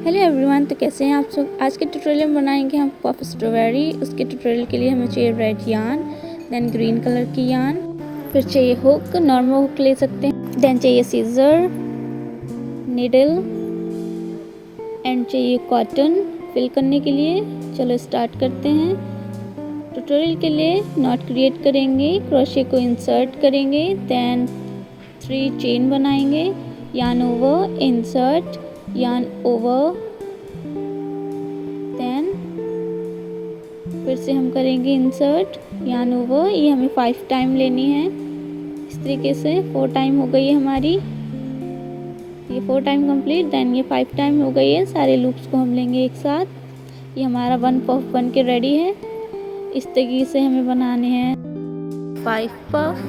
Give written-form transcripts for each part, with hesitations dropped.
Hello everyone, तो कैसे हैं आप सब। आज के ट्यूटोरियल में बनाएंगे हम पफ स्ट्रॉबेरी। उसके ट्यूटोरियल के लिए हमें चाहिए red yarn, then green colour की यार्न, फिर चाहिए हुक, नॉर्मल हुक ले सकते हैं, देन चाहिए सीजर, नीडल एंड चाहिए कॉटन फिल करने के लिए। चलो स्टार्ट करते हैं। ट्यूटोरियल के लिए नॉट क्रिएट करेंगे, क्रोशे को इंसर्ट करेंगे, देन 3 चेन बनाएंगे, yarn over, insert, yarn over, then फिर से हम करेंगे इंसर्ट, yarn over। ये हमें 5 टाइम लेनी है। इस तरीके से 4 टाइम हो गई है हमारी, ये 4 टाइम कंप्लीट, देन ये 5 टाइम हो गई है। सारे लूप्स को हम लेंगे एक साथ। ये हमारा 1 पफ बन के रेडी है। इस तरीके से हमें बनाने हैं 5 puff.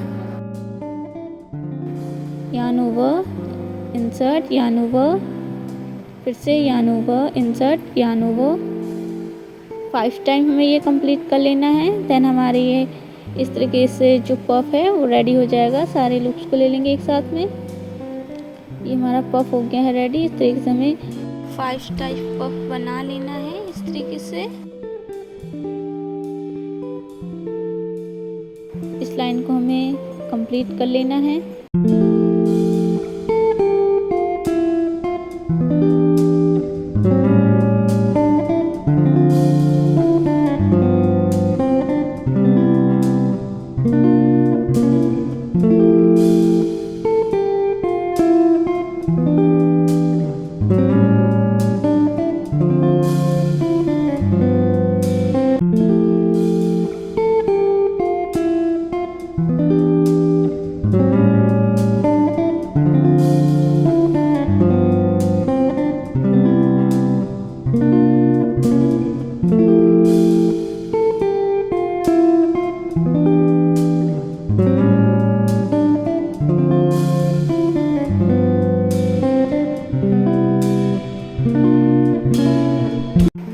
yarn over, insert, yarn over, फिर से yarn over, insert, yarn over। 5 time हमें ये कंप्लीट कर लेना है। देन हमारे ये इस तरीके से जो पफ है वो रेडी हो जाएगा। सारे लूप्स को ले लेंगे एक साथ में। ये हमारा पफ हो गया है रेडी। इस तरीके से हमें 5 टाइप पफ बना लेना है इस तरीके से। इस लाइन को हमें कंप्लीट कर लेना है।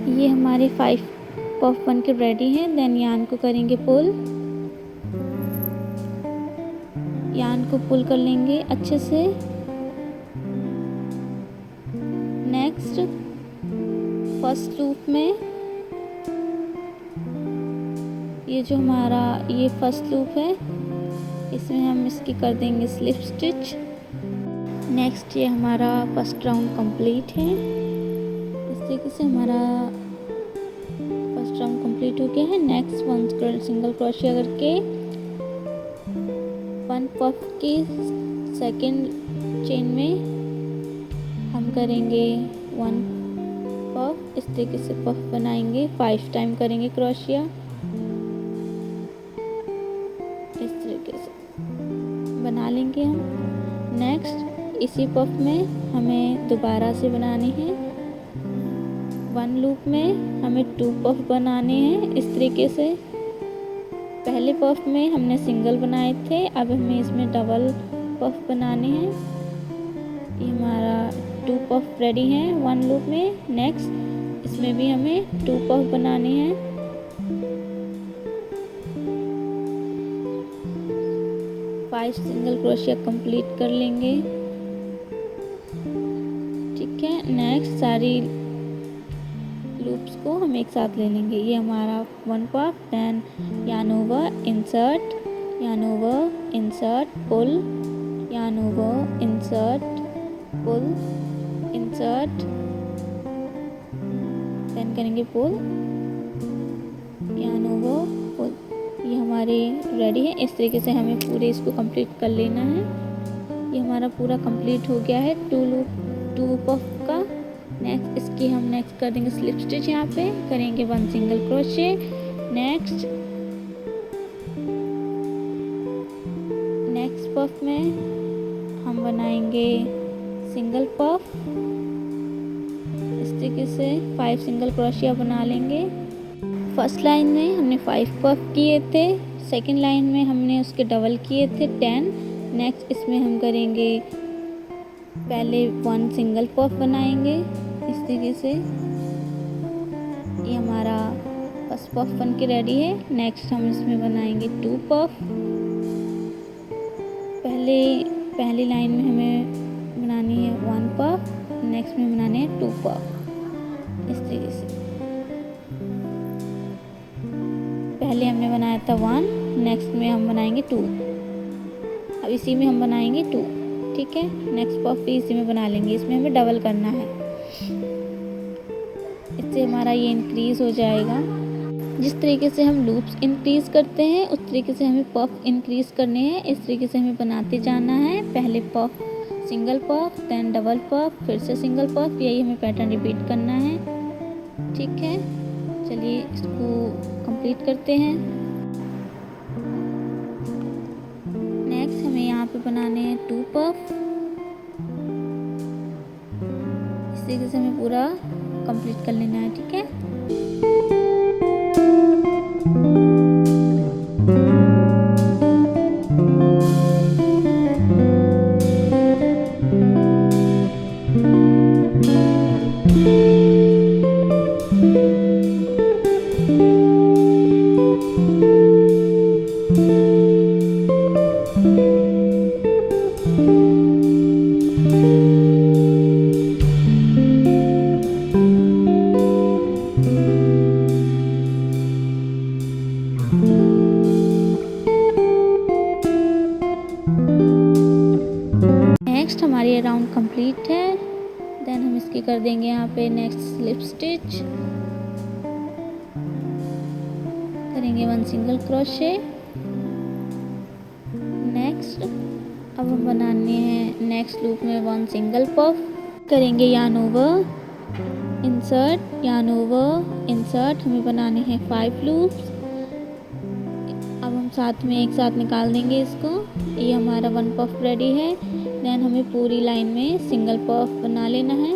ये हमारे 5 पफ बन के रेडी हैं। देन यार्न को करेंगे पुल, यार्न को पुल कर लेंगे अच्छे से। नेक्स्ट फर्स्ट लूप में ये जो हमारा ये फर्स्ट लूप है, इसमें हम इसकी कर देंगे स्लिप स्टिच। नेक्स्ट ये हमारा फर्स्ट राउंड कंप्लीट है। इस तरीके से हमारा फर्स्ट राउंड कंप्लीट हो गया है। नेक्स्ट 1 सिंगल क्रोशिया करके 1 पफ की सेकेंड चेन में हम करेंगे 1 पफ। इस तरीके से पफ बनाएंगे। 5 टाइम करेंगे क्रोशिया इस तरीके से बना लेंगे हम। नेक्स्ट इसी पफ में हमें दोबारा से बनानी है। 1 लूप में हमें 2 पफ बनाने हैं इस तरीके से। पहले पफ में हमने सिंगल बनाए थे, अब हमें इसमें डबल पफ बनाने हैं। ये हमारा 2 पफ रेडी हैं 1 लूप में। नेक्स्ट इसमें भी हमें 2 पफ बनाने हैं। फाइव सिंगल क्रोशिया कंप्लीट कर लेंगे। ठीक है, नेक्स्ट सारी लूप्स को हम एक साथ ले लेंगे। ये हमारा 1 puff, then yarn over, insert, yarn over, insert, pull, yarn over, insert, pull, insert, then करेंगे pull, yarn over, pull। ये हमारे रेडी है। इस तरीके से हमें पूरे इसको कंप्लीट कर लेना है। ये हमारा पूरा कंप्लीट हो गया है 2 पफ का। नेक्स्ट इसकी हम नेक्स्ट कर देंगे स्लिप स्टिच। यहाँ पे करेंगे 1 सिंगल क्रोशे। नेक्स्ट पफ में हम बनाएंगे सिंगल पफ। इस तरीके से 5 सिंगल क्रोशिया बना लेंगे। फर्स्ट लाइन में हमने 5 पफ किए थे, सेकंड लाइन में हमने उसके डबल किए थे 10। नेक्स्ट इसमें हम करेंगे पहले 1 सिंगल पफ बनाएंगे इस तरीके से। ये हमारा फर्स्ट पफ बन के रेडी है। नेक्स्ट हम इसमें बनाएंगे 2 पफ। पहली लाइन में हमें बनानी है 1 पफ, नेक्स्ट में बनाने हैं 2 पफ। इस तरीके से। पहले हमने बनाया था 1, नेक्स्ट में हम बनाएंगे 2, अब इसी में हम बनाएंगे 2, ठीक है। नेक्स्ट पफ भी इसी में बना लेंगे, इसमें हमें डबल करना है, इससे हमारा ये इंक्रीज़ हो जाएगा। जिस तरीके से हम लूप्स इंक्रीज़ करते हैं उस तरीके से हमें पफ इंक्रीज़ करने हैं। इस तरीके से हमें बनाते जाना है, पहले puff, single puff, then double puff, फिर से सिंगल पफ, यही हमें पैटर्न रिपीट करना है, ठीक है। चलिए इसको कंप्लीट करते हैं। नेक्स्ट हमें यहाँ पे बनाने हैं 2 पफ। इस तरीके से हमें पूरा कंप्लीट कर लेना है, ठीक है। नेक्स्ट हमारी ये राउंड कंप्लीट है। देन हम इसकी कर देंगे यहाँ पे नेक्स्ट स्लिप स्टिच, करेंगे 1 सिंगल क्रोशे। नेक्स्ट अब हम बनाने हैं नेक्स्ट लूप में 1 सिंगल पफ, करेंगे yarn over, insert, yarn over, insert. हमें बनाने हैं 5 लूप्स। अब हम साथ में एक साथ निकाल देंगे इसको, ये हमारा 1 पफ रेडी है। देन हमें पूरी लाइन में सिंगल पफ बना लेना है,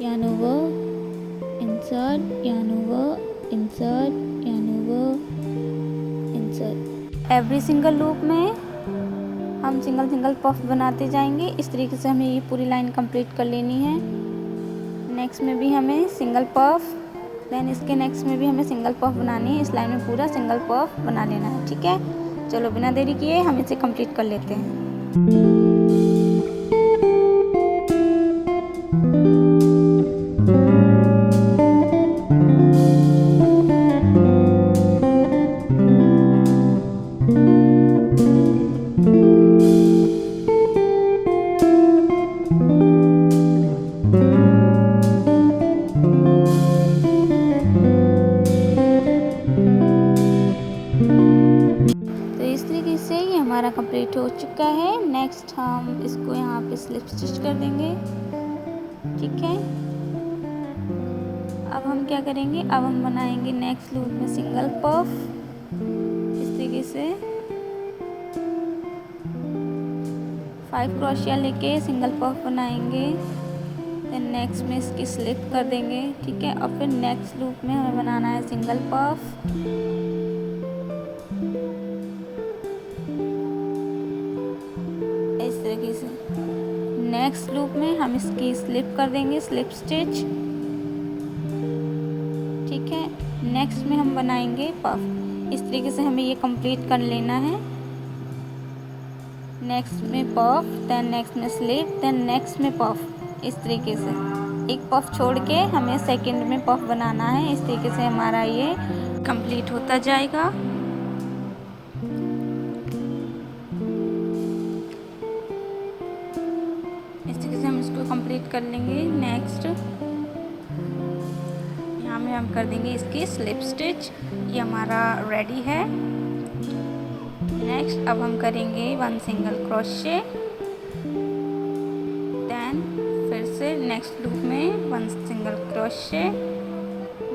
yarn over, insert, yarn over, insert, yarn over, insert. Every single loop में हम सिंगल सिंगल पफ बनाते जाएंगे। इस तरीके से हमें ये पूरी लाइन कंप्लीट कर लेनी है। नेक्स्ट में भी हमें सिंगल पफ, देन इसके नेक्स्ट में भी हमें सिंगल पफ बनानी है। इस लाइन में पूरा सिंगल पफ बना लेना है, ठीक है। चलो बिना देरी किए हम इसे कंप्लीट कर लेते हैं। हमारा कंप्लीट हो चुका है। नेक्स्ट हम इसको यहाँ पे स्लिप स्टिच कर देंगे, ठीक है। अब हम क्या करेंगे, अब हम बनाएंगे नेक्स्ट लूप में सिंगल पफ, इस तरीके से 5 क्रोशिया लेके सिंगल पफ बनाएंगे। देन नेक्स्ट में इसकी स्लिप कर देंगे, ठीक है। और फिर नेक्स्ट लूप में हमें बनाना है सिंगल पफ, इस तरीके से। नेक्स्ट लूप में हम इसकी स्लिप कर देंगे, स्लिप स्टिच, ठीक है। नेक्स्ट में हम बनाएंगे पफ। इस तरीके से हमें ये कंप्लीट कर लेना है। नेक्स्ट में पफ, देन नेक्स्ट में स्लिप, देन नेक्स्ट में पफ, इस तरीके से। एक पफ छोड़ के हमें सेकंड में पफ बनाना है। इस तरीके से हमारा ये कंप्लीट होता जाएगा। इस तरीके से हम इसको कंप्लीट कर लेंगे। नेक्स्ट यहाँ में हम कर देंगे इसकी स्लिप स्टिच, ये हमारा रेडी है। नेक्स्ट अब हम करेंगे 1 सिंगल क्रोशे, देन फिर से नेक्स्ट लूप में 1 single crochet,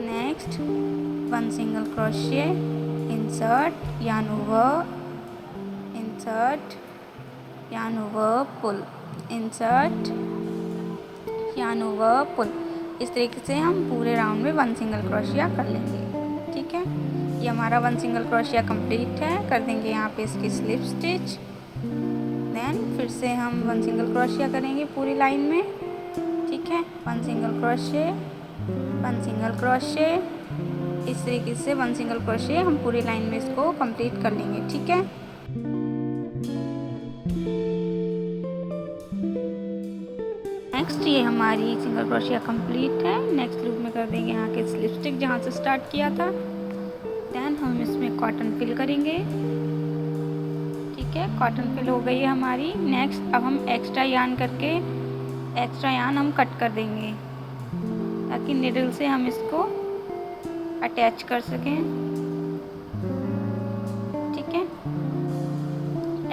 next 1 single crochet, insert, yarn over, insert, yarn over, pull, insert, yarn over, pull. इस तरीके से हम पूरे राउंड में 1 सिंगल क्रोशिया कर लेंगे, ठीक है। ये हमारा 1 सिंगल क्रोशिया कंप्लीट है। कर देंगे यहाँ पे इसकी स्लिप स्टिच, देन फिर से हम 1 सिंगल क्रोशिया करेंगे पूरी लाइन में, ठीक है। 1 सिंगल क्रोशे, 1 सिंगल क्रोशे, इस तरीके से 1 सिंगल क्रोशे हम पूरी लाइन में इसको कंप्लीट कर लेंगे, ठीक है। नेक्स्ट ये हमारी सिंगल क्रोशिया कंप्लीट है। नेक्स्ट लूप में कर देंगे यहाँ के स्लिप स्टिक जहाँ से स्टार्ट किया था। देन हम इसमें कॉटन फिल करेंगे। ठीक है, कॉटन फिल हो गई है हमारी। नेक्स्ट अब हम एक्स्ट्रा यार्न करके एक्स्ट्रा यार्न हम कट कर देंगे ताकि निडल से हम इसको अटैच कर सकें। ठीक है,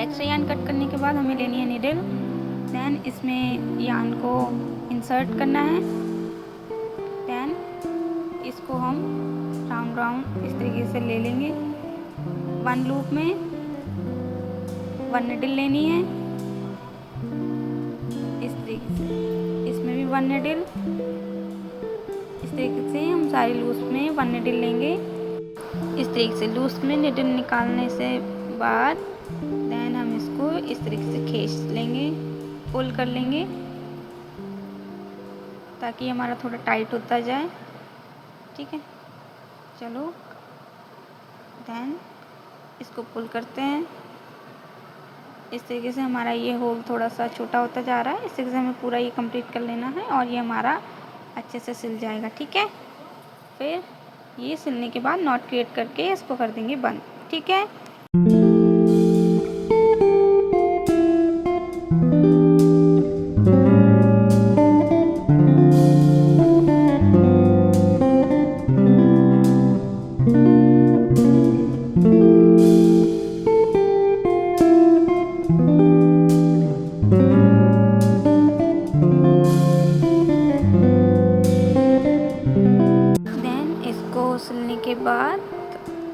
एक्स्ट्रा यार्न कट करने के बाद हमें लेनी है निडल। देन इसमें यार्न को इंसर्ट करना है। देन इसको हम राउंड राउंड इस तरीके से ले लेंगे। वन लूप में वन निडल लेनी है इस तरीके से, इसमें भी वन निडल। इस तरीके से हम सारे लूप में वन निडल लेंगे। इस तरीके से लूप में निडल निकालने से बाद देन हम इसको इस तरीके से खींच लेंगे, पुल कर लेंगे ताकि हमारा थोड़ा टाइट होता जाए। ठीक है, चलो देन इसको पुल करते हैं। इस तरीके से हमारा ये होल थोड़ा सा छोटा होता जा रहा है। इस तरीके से हमें पूरा ये कंप्लीट कर लेना है और ये हमारा अच्छे से सिल जाएगा। ठीक है, फिर ये सिलने के बाद नॉट क्रिएट करके इसको कर देंगे बंद। ठीक है, सिलने के बाद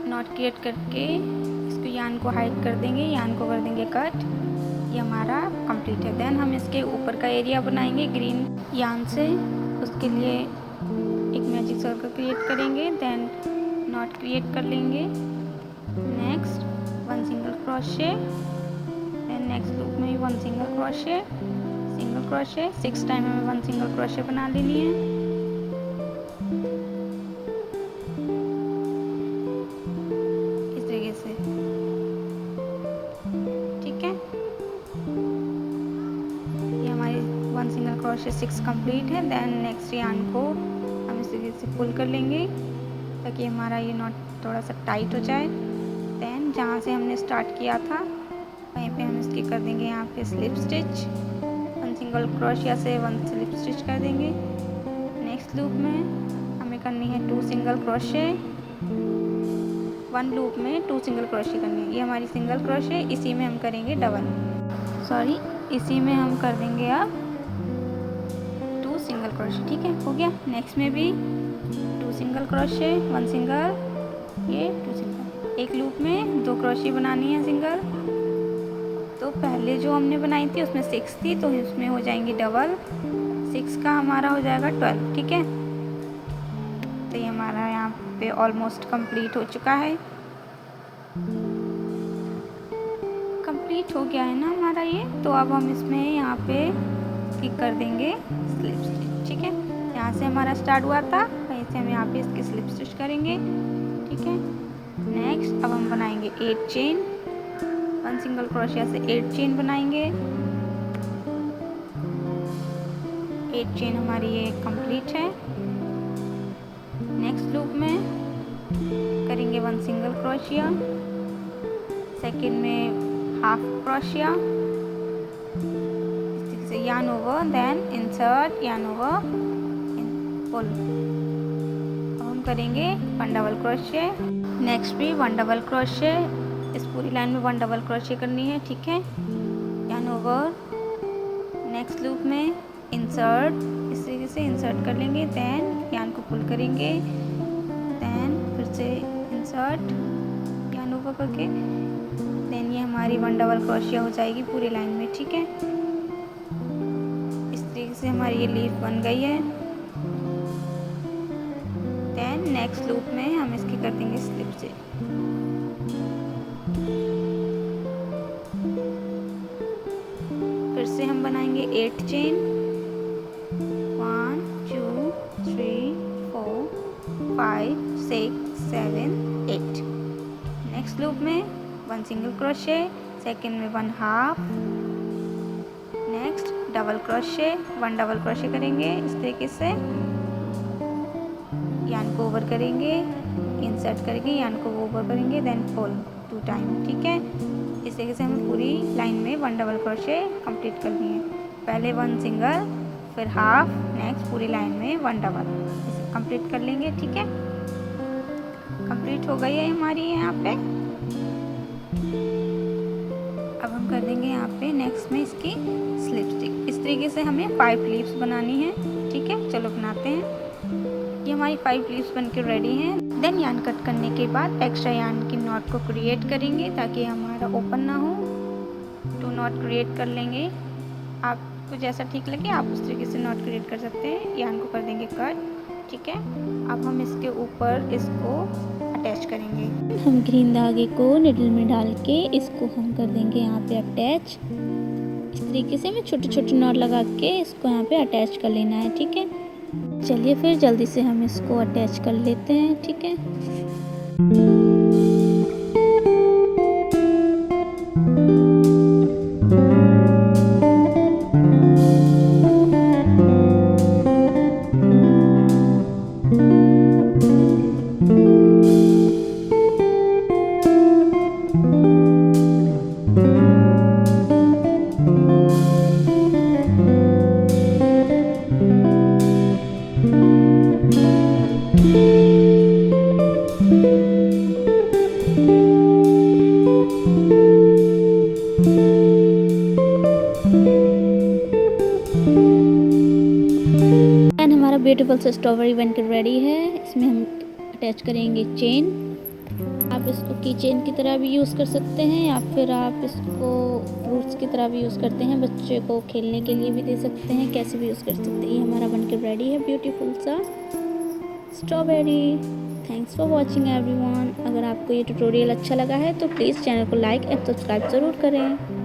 नॉट क्रिएट करके इसको यार्न को हाइड कर देंगे, यार्न को कर देंगे कट। ये हमारा कंप्लीट है। देन हम इसके ऊपर का एरिया बनाएंगे ग्रीन यार्न से। उसके लिए एक मैजिक सर्कल क्रिएट करेंगे। देन नॉट क्रिएट कर लेंगे। Next one single crochet. Then next loop में भी one single crochet, single crochet. 6 time हमें वन सिंगल क्रोशे बना लेनी है। ठीक है, ये हमारी वन सिंगल क्रोशे 6 कंप्लीट है। देन नेक्स्ट यार्न को हम इस तरीके से पुल कर लेंगे ताकि हमारा ये नॉट थोड़ा सा टाइट हो जाए। देन जहाँ से हमने स्टार्ट किया था वहीं पे हम इसकी कर देंगे यहाँ pay slip stitch. One single crochet से वन स्लिप स्टिच कर देंगे। नेक्स्ट लूप में हमें करनी है 2 सिंगल क्रोशे। वन लूप में 2 सिंगल क्रोशे करनी है। ये हमारी सिंगल क्रोशे, इसी में हम करेंगे डबल, इसी में हम कर देंगे अब 2 सिंगल क्रोशे। ठीक है, हो गया। नेक्स्ट में भी 2 सिंगल क्रोशे, वन सिंगल, ये 2 सिंगल। एक लूप में 2 क्रोशे बनानी है सिंगल। तो पहले जो हमने बनाई थी उसमें 6 थी, तो इसमें हो जाएंगी डबल। 6 का हमारा हो जाएगा 12। ठीक है, तो ये हमारा यहाँ पे ऑलमोस्ट कंप्लीट हो चुका है। कंप्लीट हो गया है ना हमारा ये। तो अब हम इसमें यहाँ पे क्लिक कर देंगे स्लिप स्टिच। ठीक है, यहाँ से हमारा स्टार्ट हुआ था, वहीं से हम यहाँ पे इसकी स्लिप स्टिच करेंगे। ठीक है, नेक्स्ट अब हम बनाएंगे 8 चेन। वन सिंगल क्रोशिया से 8 चेन बनाएंगे। 8 चेन हमारी ये कंप्लीट है। नेक्स्ट लूप में करेंगे वन सिंगल क्रोशिया, सेकंड में हाफ क्रोशिया, इस तरीके से yarn over, then insert, yarn over, pull. अब हम करेंगे 1 डबल क्रोशिया। नेक्स्ट भी 1 डबल क्रोशिया। इस पूरी लाइन में 1 डबल क्रोशिया करनी है। ठीक है, यार्न ओवर। नेक्स्ट लूप में इंसर्ट, इस तरीके से इंसर्ट कर लेंगे। देन यार्न को पुल करेंगे। देन फिर से इंसर्ट, यार्न ओवर करके देन ये हमारी 1 डबल क्रोशिया हो जाएगी पूरी लाइन में। ठीक है, इस तरीके से हमारी ये लीफ बन गई है। देन नेक्स्ट लूप में हम इसकी कर देंगे स्लिप स्टिच। फिर से हम बनाएंगे 8 चेन। 1 2 3 4 5 6 7 8। नेक्स्ट लूप में 1 सिंगल क्रोशे, सेकंड में 1 half, next double crochet, 1 double crochet करेंगे इस तरीके से, यान को ओवर करेंगे, इंसर्ट करेंगे, यान को ओवर करेंगे, देन पुल 2 टाइम। ठीक है, इस तरीके से हमें पूरी लाइन में 1 डबल क्रोशे कंप्लीट करनी है। पहले 1 सिंगल, फिर हाफ, नेक्स्ट पूरी लाइन में 1 डबल, इसे कंप्लीट कर लेंगे। ठीक है, कंप्लीट हो गई है हमारी यहाँ पे। अब हम कर देंगे यहाँ पे नेक्स्ट में इसकी स्लिप स्टिक। इस तरीके से हमें 5 लीव्स बनानी है। ठीक है, चलो बनाते हैं। ये हमारी 5 लीव्स बनके रेडी हैं। देन यान कट करने के बाद एक्स्ट्रा यान की नॉट को क्रिएट करेंगे ताकि हमारा ओपन ना हो। 2 नॉट क्रिएट कर लेंगे, आपको जैसा ठीक लगे आप उस तरीके से नॉट क्रिएट कर सकते हैं। यान को कर देंगे कट। ठीक है, अब हम इसके ऊपर इसको अटैच करेंगे। हम ग्रीन धागे को निडल में डाल के इसको हम कर देंगे यहाँ पे अटैच। इस तरीके से हमें छोटे छोटे नॉट लगा के इसको यहाँ पे अटैच कर लेना है। ठीक है, चलिए फिर जल्दी से हम इसको अटैच कर लेते हैं। ठीक है, हमारा ब्यूटीफुल सा स्ट्रॉबेरी बनकर रेडी है। इसमें हम अटैच करेंगे चेन। आप इसको की चेन की तरह भी यूज़ कर सकते हैं या फिर आप इसको फ्रूट्स की तरह भी यूज़ करते हैं, बच्चे को खेलने के लिए भी दे सकते हैं, कैसे भी यूज़ कर सकते हैं। ये हमारा बनकर रेडी है ब्यूटीफुल सा strawberry. Thanks for watching everyone. अगर आपको ये ट्यूटोरियल अच्छा लगा है तो प्लीज़ चैनल को लाइक एंड सब्सक्राइब ज़रूर करें।